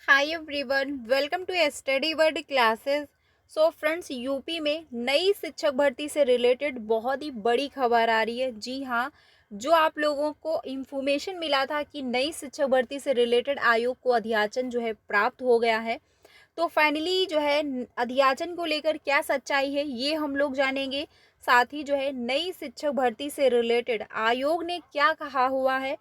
Hi everyone, welcome to study word classes. So friends, UP में नई शिक्षक भर्ती से रिलेटेड बहुत ही बड़ी खबर आ रही है। जी हाँ, जो आप लोगों को इंफॉर्मेशन मिला था कि नई शिक्षक भर्ती से रिलेटेड आयोग को अध्याचन जो है प्राप्त हो गया है, तो फाइनली जो है अध्याचन को लेकर क्या सच्चाई है ये हम लोग जानेंगे। साथ ही जो है नई शिक्षक भर्ती से रिलेटेड आयोग ने क्या कहा हुआ है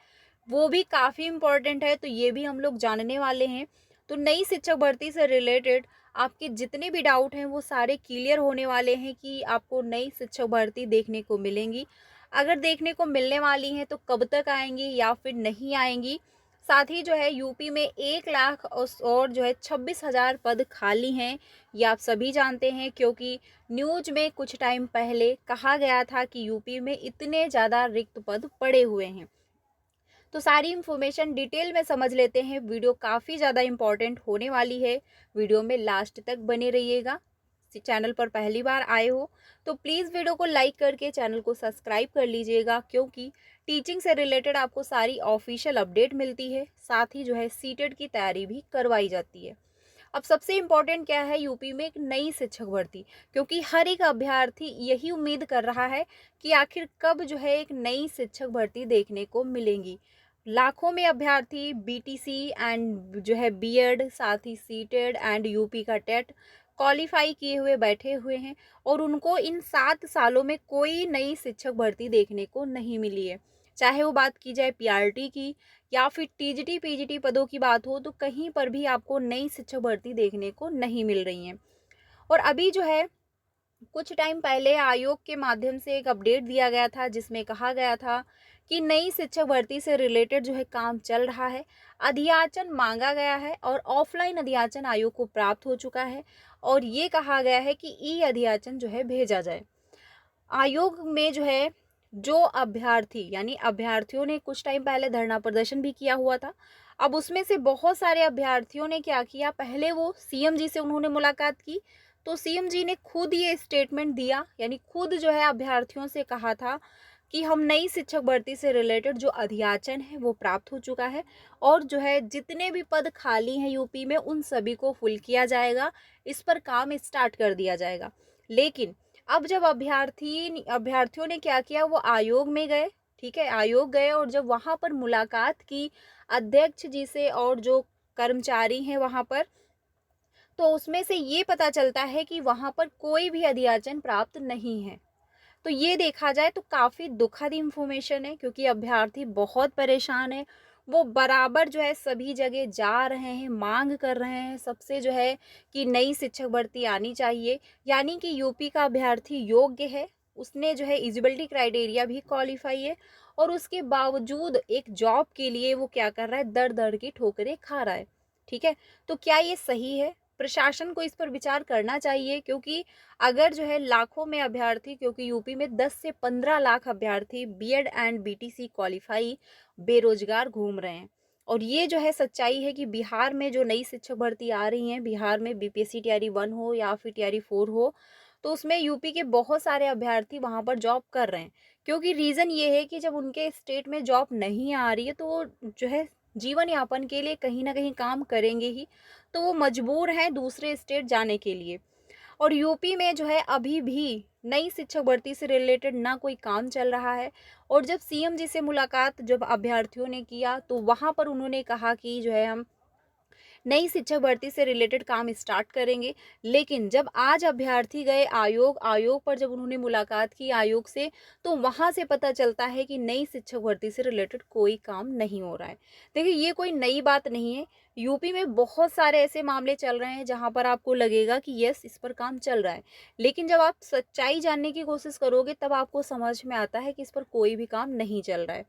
वो भी काफ़ी इम्पोर्टेंट है, तो ये भी हम लोग जानने वाले हैं। तो नई शिक्षक भर्ती से रिलेटेड आपके जितने भी डाउट हैं वो सारे क्लियर होने वाले हैं कि आपको नई शिक्षक भर्ती देखने को मिलेंगी। अगर देखने को मिलने वाली हैं तो कब तक आएंगी या फिर नहीं आएंगी। साथ ही जो है यूपी में 1 लाख और जो है 26,000 पद खाली हैं, ये आप सभी जानते हैं, क्योंकि न्यूज में कुछ टाइम पहले कहा गया था कि यूपी में इतने ज़्यादा रिक्त पद पड़े हुए हैं। तो सारी इन्फॉर्मेशन डिटेल में समझ लेते हैं। वीडियो काफ़ी ज़्यादा इम्पॉर्टेंट होने वाली है, वीडियो में लास्ट तक बने रहिएगा। चैनल पर पहली बार आए हो तो प्लीज़ वीडियो को लाइक करके चैनल को सब्सक्राइब कर लीजिएगा, क्योंकि टीचिंग से रिलेटेड आपको सारी ऑफिशियल अपडेट मिलती है। साथ ही जो है सीटेट की तैयारी भी करवाई जाती है। अब सबसे इम्पोर्टेंट क्या है यूपी में एक नई शिक्षक भर्ती, क्योंकि हर एक अभ्यर्थी यही उम्मीद कर रहा है कि आखिर कब जो है एक नई शिक्षक भर्ती देखने को मिलेंगी। लाखों में अभ्यर्थी बीटीसी एंड जो है बीएड, साथ ही सीटेड एंड यूपी का टेट क्वालिफाई किए हुए बैठे हुए हैं, और उनको इन 7 सालों में कोई नई शिक्षक भर्ती देखने को नहीं मिली है। चाहे वो बात की जाए पीआरटी की या फिर टीजीटी पीजीटी पदों की बात हो, तो कहीं पर भी आपको नई शिक्षक भर्ती देखने को नहीं मिल रही है। और अभी जो है कुछ टाइम पहले आयोग के माध्यम से एक अपडेट दिया गया था, जिसमें कहा गया था कि नई शिक्षक भर्ती से रिलेटेड जो है काम चल रहा है, अध्याचन मांगा गया है और ऑफलाइन अध्याचन आयोग को प्राप्त हो चुका है, और ये कहा गया है कि ई अध्याचन जो है भेजा जाए। आयोग में जो है जो अभ्यर्थी यानी अभ्यर्थियों ने कुछ टाइम पहले धरना प्रदर्शन भी किया हुआ था। अब उसमें से बहुत सारे अभ्यर्थियों ने क्या किया, पहले वो सीएम जी से उन्होंने मुलाकात की। तो सीएम जी ने खुद ये स्टेटमेंट दिया, यानी खुद जो है अभ्यर्थियों से कहा था कि हम नई शिक्षक भर्ती से रिलेटेड जो अध्याचन है वो प्राप्त हो चुका है, और जो है जितने भी पद खाली हैं यूपी में उन सभी को फुल किया जाएगा, इस पर काम स्टार्ट कर दिया जाएगा। लेकिन अब जब अभ्यर्थियों ने क्या किया, वो आयोग में गए। ठीक है, आयोग गए और जब वहां पर मुलाकात की अध्यक्ष जी से और जो कर्मचारी हैं वहां पर, तो उसमें से ये पता चलता है कि वहां पर कोई भी अध्याचन प्राप्त नहीं है। तो ये देखा जाए तो काफ़ी दुखद इन्फॉर्मेशन है, क्योंकि अभ्यर्थी बहुत परेशान है। वो बराबर जो है सभी जगह जा रहे हैं, मांग कर रहे हैं सबसे जो है कि नई शिक्षक भर्ती आनी चाहिए, यानी कि यूपी का अभ्यर्थी योग्य है, उसने जो है एलिजिबिलिटी क्राइटेरिया भी क्वालिफाई है, और उसके बावजूद एक जॉब के लिए वो क्या कर रहा है, दर दर की ठोकरें खा रहा है। ठीक है, तो क्या ये सही है? प्रशासन को इस पर विचार करना चाहिए, क्योंकि अगर जो है लाखों में अभ्यर्थी, क्योंकि यूपी में 10 से 15 लाख अभ्यर्थी बीएड एंड बीटीसी क्वालिफाई बेरोजगार घूम रहे हैं। और ये जो है सच्चाई है कि बिहार में जो नई शिक्षक भर्ती आ रही हैं, बिहार में बीपीएससी टीआरई 1 हो या फिर टीआरई 4 हो, तो उसमें यूपी के बहुत सारे अभ्यर्थी वहां पर जॉब कर रहे हैं। क्योंकि रीज़न ये है कि जब उनके स्टेट में जॉब नहीं आ रही है, तो वो जो है जीवन यापन के लिए कहीं ना कहीं काम करेंगे ही, तो वो मजबूर हैं दूसरे स्टेट जाने के लिए। और यूपी में जो है अभी भी नई शिक्षक भर्ती से रिलेटेड ना कोई काम चल रहा है। और जब सीएम जी से मुलाकात जब अभ्यर्थियों ने किया, तो वहां पर उन्होंने कहा कि जो है हम नई शिक्षक भर्ती से रिलेटेड काम स्टार्ट करेंगे। लेकिन जब आज अभ्यर्थी गए आयोग पर जब उन्होंने मुलाकात की आयोग से, तो वहां से पता चलता है कि नई शिक्षक भर्ती से रिलेटेड कोई काम नहीं हो रहा है। देखिए, ये कोई नई बात नहीं है। यूपी में बहुत सारे ऐसे मामले चल रहे हैं जहां पर आपको लगेगा कि यस, इस पर काम चल रहा है, लेकिन जब आप सच्चाई जानने की कोशिश करोगे तब आपको समझ में आता है कि इस पर कोई भी काम नहीं चल रहा है।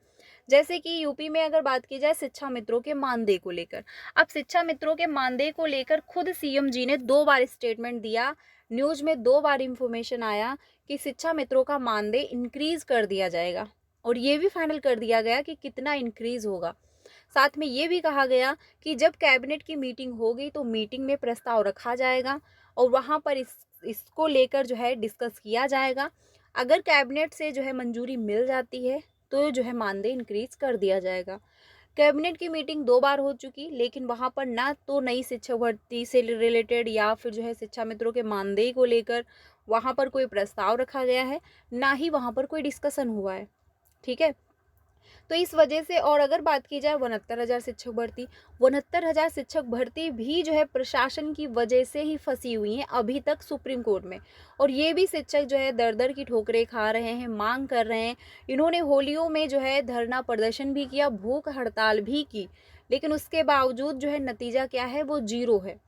जैसे कि यूपी में अगर बात की जाए शिक्षा मित्रों के मानदेय को लेकर, अब शिक्षा मित्रों के मानदेय को लेकर खुद सीएम जी ने 2 बार स्टेटमेंट दिया। न्यूज में 2 बार इंफॉर्मेशन आया कि शिक्षा मित्रों का मानदेय इंक्रीज कर दिया जाएगा, और ये भी फाइनल कर दिया गया कि कितना इंक्रीज होगा। साथ में ये भी कहा गया कि जब कैबिनेट की मीटिंग होगी तो मीटिंग में प्रस्ताव रखा जाएगा, और वहां पर इसको लेकर जो है डिस्कस किया जाएगा। अगर कैबिनेट से जो है मंजूरी मिल जाती है तो जो है मानदेय इंक्रीज कर दिया जाएगा। कैबिनेट की मीटिंग 2 बार हो चुकी, लेकिन वहाँ पर ना तो नई शिक्षक भर्ती से रिलेटेड या फिर जो है शिक्षा मित्रों के मानदेय को लेकर वहाँ पर कोई प्रस्ताव रखा गया है, ना ही वहाँ पर कोई डिस्कशन हुआ है। ठीक है? तो इस वजह से, और अगर बात की जाए 69,000 शिक्षक भर्ती, 69,000 शिक्षक भर्ती भी जो है प्रशासन की वजह से ही फंसी हुई हैं अभी तक सुप्रीम कोर्ट में। और ये भी शिक्षक जो है दर-दर की ठोकरें खा रहे हैं, मांग कर रहे हैं। इन्होंने होलियों में जो है धरना प्रदर्शन भी किया, भूख हड़ताल भी की, लेकिन उसके बावजूद जो है नतीजा क्या है, वो ज़ीरो है।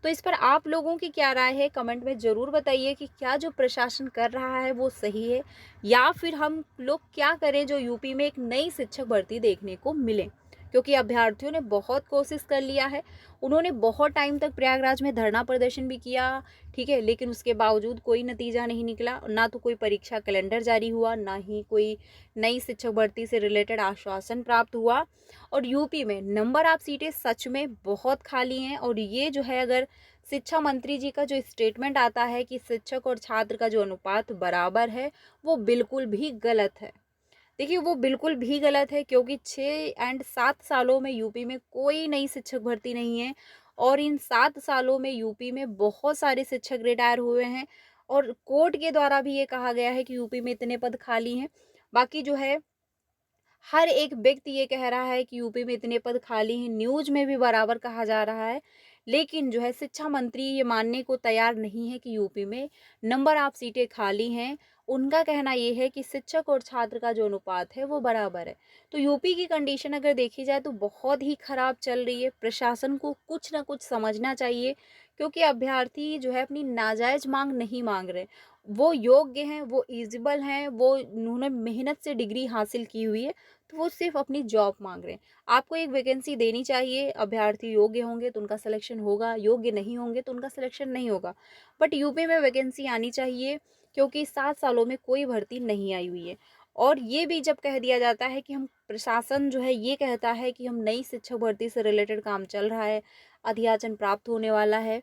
तो इस पर आप लोगों की क्या राय है, कमेंट में ज़रूर बताइए कि क्या जो प्रशासन कर रहा है वो सही है, या फिर हम लोग क्या करें जो यूपी में एक नई शिक्षक भर्ती देखने को मिले। क्योंकि अभ्यर्थियों ने बहुत कोशिश कर लिया है, उन्होंने बहुत टाइम तक प्रयागराज में धरना प्रदर्शन भी किया, ठीक है, लेकिन उसके बावजूद कोई नतीजा नहीं निकला, ना तो कोई परीक्षा कैलेंडर जारी हुआ, ना ही कोई नई शिक्षक भर्ती से रिलेटेड आश्वासन प्राप्त हुआ। और यूपी में नंबर ऑफ सीटें सच में बहुत खाली हैं, और ये जो है, अगर शिक्षा मंत्री जी का जो स्टेटमेंट आता है कि शिक्षक और छात्र का जो अनुपात बराबर है, वो बिल्कुल भी गलत है। देखिए, वो बिल्कुल भी गलत है, क्योंकि 6 एंड 7 सालों में यूपी में कोई नई शिक्षक भर्ती नहीं है, और इन 7 सालों में यूपी में बहुत सारे शिक्षक रिटायर हुए हैं, और कोर्ट के द्वारा भी ये कहा गया है कि यूपी में इतने पद खाली हैं। बाकी जो है, हर एक व्यक्ति ये कह रहा है कि यूपी में इतने पद खाली हैं, न्यूज़ में भी बराबर कहा जा रहा है, लेकिन जो है शिक्षा मंत्री ये मानने को तैयार नहीं है कि यूपी में नंबर ऑफ सीटें खाली हैं। उनका कहना ये है कि शिक्षक और छात्र का जो अनुपात है वो बराबर है। तो यूपी की कंडीशन अगर देखी जाए तो बहुत ही खराब चल रही है। प्रशासन को कुछ ना कुछ समझना चाहिए, क्योंकि अभ्यर्थी जो है अपनी नाजायज़ मांग नहीं मांग रहे। वो योग्य हैं, वो एलिजिबल हैं, वो उन्होंने मेहनत से डिग्री हासिल की हुई है, तो वो सिर्फ अपनी जॉब मांग रहे हैं। आपको एक वैकेंसी देनी चाहिए, अभ्यर्थी योग्य होंगे तो उनका सिलेक्शन होगा, योग्य नहीं होंगे तो उनका सिलेक्शन नहीं होगा। बट यूपी में वैकेंसी आनी चाहिए, क्योंकि 7 सालों में कोई भर्ती नहीं आई हुई है। और ये भी जब कह दिया जाता है कि हम, प्रशासन जो है ये कहता है कि हम नई शिक्षक भर्ती से रिलेटेड काम चल रहा है, अध्याचन प्राप्त होने वाला है,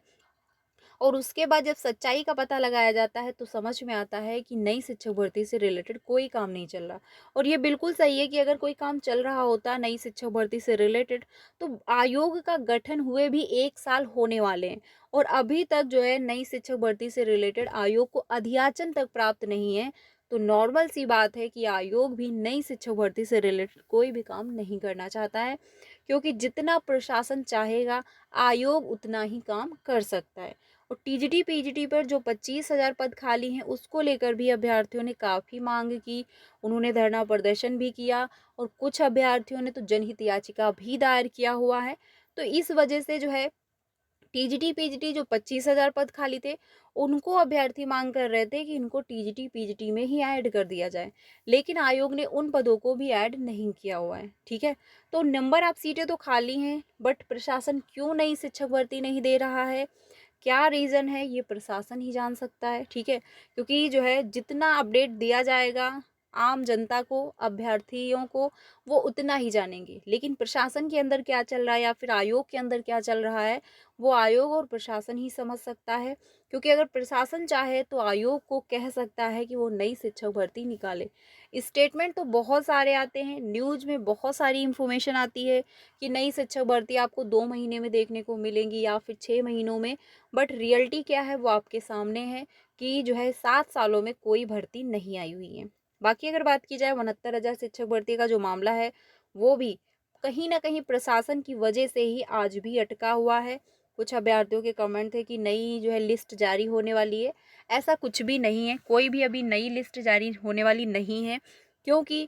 और उसके बाद जब सच्चाई का पता लगाया जाता है तो समझ में आता है कि नई शिक्षक भर्ती से रिलेटेड कोई काम नहीं चल रहा। और ये बिल्कुल सही है कि अगर कोई काम चल रहा होता नई शिक्षक भर्ती से रिलेटेड, तो आयोग का गठन हुए भी 1 साल होने वाले हैं, और अभी तक जो है नई शिक्षक भर्ती से रिलेटेड आयोग को अध्याचन तक प्राप्त नहीं है। तो नॉर्मल सी बात है कि आयोग भी नई शिक्षक भर्ती से रिलेटेड कोई भी काम नहीं करना चाहता है, क्योंकि जितना प्रशासन चाहेगा आयोग उतना ही काम कर सकता है। और टीजीटी पीजीटी पर जो 25,000 पद खाली हैं उसको लेकर भी अभ्यर्थियों ने काफ़ी मांग की, उन्होंने धरना प्रदर्शन भी किया, और कुछ अभ्यर्थियों ने तो जनहित याचिका भी दायर किया हुआ है। तो इस वजह से जो है, टीजीटी पीजीटी जो 25,000 पद खाली थे, उनको अभ्यर्थी मांग कर रहे थे कि इनको टीजीटी पीजीटी में ही ऐड कर दिया जाए, लेकिन आयोग ने उन पदों को भी ऐड नहीं किया हुआ है। ठीक है, तो नंबर ऑफ सीटें तो खाली हैं, बट प्रशासन क्यों नई शिक्षक भर्ती नहीं दे रहा है, क्या रीज़न है, ये प्रशासन ही जान सकता है। ठीक है, क्योंकि जो है जितना अपडेट दिया जाएगा आम जनता को, अभ्यर्थियों को, वो उतना ही जानेंगे, लेकिन प्रशासन के अंदर क्या चल रहा है या फिर आयोग के अंदर क्या चल रहा है, वो आयोग और प्रशासन ही समझ सकता है। क्योंकि अगर प्रशासन चाहे तो आयोग को कह सकता है कि वो नई शिक्षक भर्ती निकाले। स्टेटमेंट तो बहुत सारे आते हैं, न्यूज़ में बहुत सारी इंफॉर्मेशन आती है कि नई शिक्षक भर्ती आपको 2 महीने में देखने को मिलेंगी या फिर 6 महीनों में, बट रियलिटी क्या है वो आपके सामने है कि जो है 7 सालों में कोई भर्ती नहीं आई हुई है। बाकी अगर बात की जाए 69,000 शिक्षक भर्ती का जो मामला है, वो भी कहीं न कहीं प्रशासन की वजह से ही आज भी अटका हुआ है। कुछ अभ्यर्थियों के कमेंट थे कि नई जो है लिस्ट जारी होने वाली है, ऐसा कुछ भी नहीं है, कोई भी अभी नई लिस्ट जारी होने वाली नहीं है, क्योंकि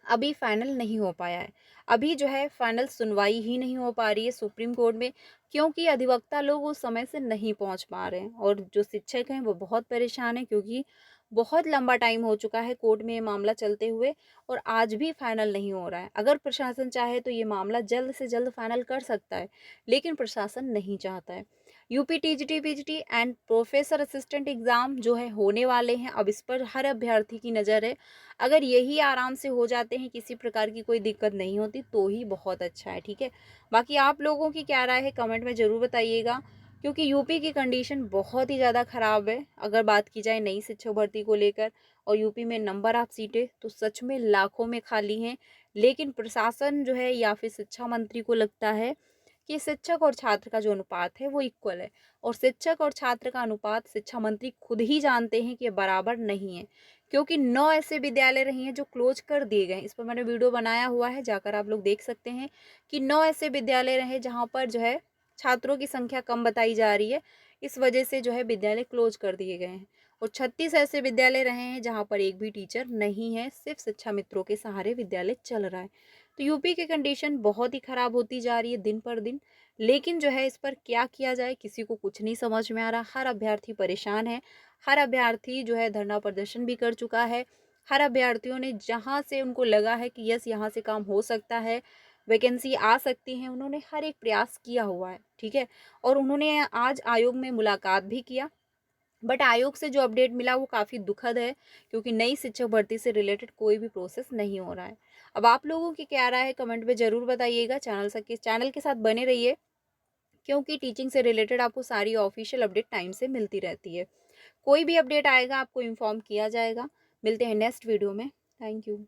अभी फाइनल नहीं हो पाया है। अभी जो है फाइनल सुनवाई ही नहीं हो पा रही है सुप्रीम कोर्ट में, क्योंकि अधिवक्ता लोग उस समय से नहीं पहुंच पा रहे हैं, और जो शिक्षक हैं वो बहुत परेशान हैं, क्योंकि बहुत लंबा टाइम हो चुका है कोर्ट में ये मामला चलते हुए, और आज भी फाइनल नहीं हो रहा है। अगर प्रशासन चाहे तो ये मामला जल्द से जल्द फाइनल कर सकता है, लेकिन प्रशासन नहीं चाहता है। UP TGT PGT and professor assistant exam जो है होने वाले हैं, अब इस पर हर अभ्यर्थी की नज़र है। अगर यही आराम से हो जाते हैं, किसी प्रकार की कोई दिक्कत नहीं होती, तो ही बहुत अच्छा है। ठीक है, बाकी आप लोगों की क्या राय है कमेंट में ज़रूर बताइएगा, क्योंकि यूपी की कंडीशन बहुत ही ज़्यादा ख़राब है अगर बात की जाए नई शिक्षक भर्ती को लेकर। और यूपी में नंबर ऑफ सीटें तो सच में लाखों में खाली हैं, लेकिन प्रशासन जो है या फिर शिक्षा मंत्री को लगता है कि शिक्षक और छात्र का जो अनुपात है वो इक्वल है। और शिक्षक और छात्र का अनुपात शिक्षा मंत्री खुद ही जानते हैं कि बराबर नहीं है, क्योंकि 9 ऐसे विद्यालय रहे हैं जो क्लोज कर दिए गए हैं। इस पर मैंने वीडियो बनाया हुआ है, जाकर आप लोग देख सकते हैं कि 9 ऐसे विद्यालय रहे जहाँ पर जो है छात्रों की संख्या कम बताई जा रही है, इस वजह से जो है विद्यालय क्लोज कर दिए गए हैं। और 36 ऐसे विद्यालय रहे हैं जहाँ पर एक भी टीचर नहीं है, सिर्फ शिक्षा मित्रों के सहारे विद्यालय चल रहा है। तो यूपी की कंडीशन बहुत ही खराब होती जा रही है दिन पर दिन। लेकिन जो है इस पर क्या किया जाए किसी को कुछ नहीं समझ में आ रहा। हर अभ्यर्थी परेशान है, हर अभ्यर्थी जो है धरना प्रदर्शन भी कर चुका है। हर अभ्यर्थियों ने जहाँ से उनको लगा है कि यस यहाँ से काम हो सकता है, वैकेंसी आ सकती है, उन्होंने हर एक प्रयास किया हुआ है, ठीक है। और उन्होंने आज आयोग में मुलाकात भी किया, बट आयोग से जो अपडेट मिला वो काफ़ी दुखद है, क्योंकि नई शिक्षक भर्ती से रिलेटेड कोई भी प्रोसेस नहीं हो रहा है। अब आप लोगों की क्या राय है कमेंट में ज़रूर बताइएगा। चैनल के साथ बने रहिए, क्योंकि टीचिंग से रिलेटेड आपको सारी ऑफिशियल अपडेट टाइम से मिलती रहती है। कोई भी अपडेट आएगा आपको इन्फॉर्म किया जाएगा। मिलते हैं नेक्स्ट वीडियो में। Thank you.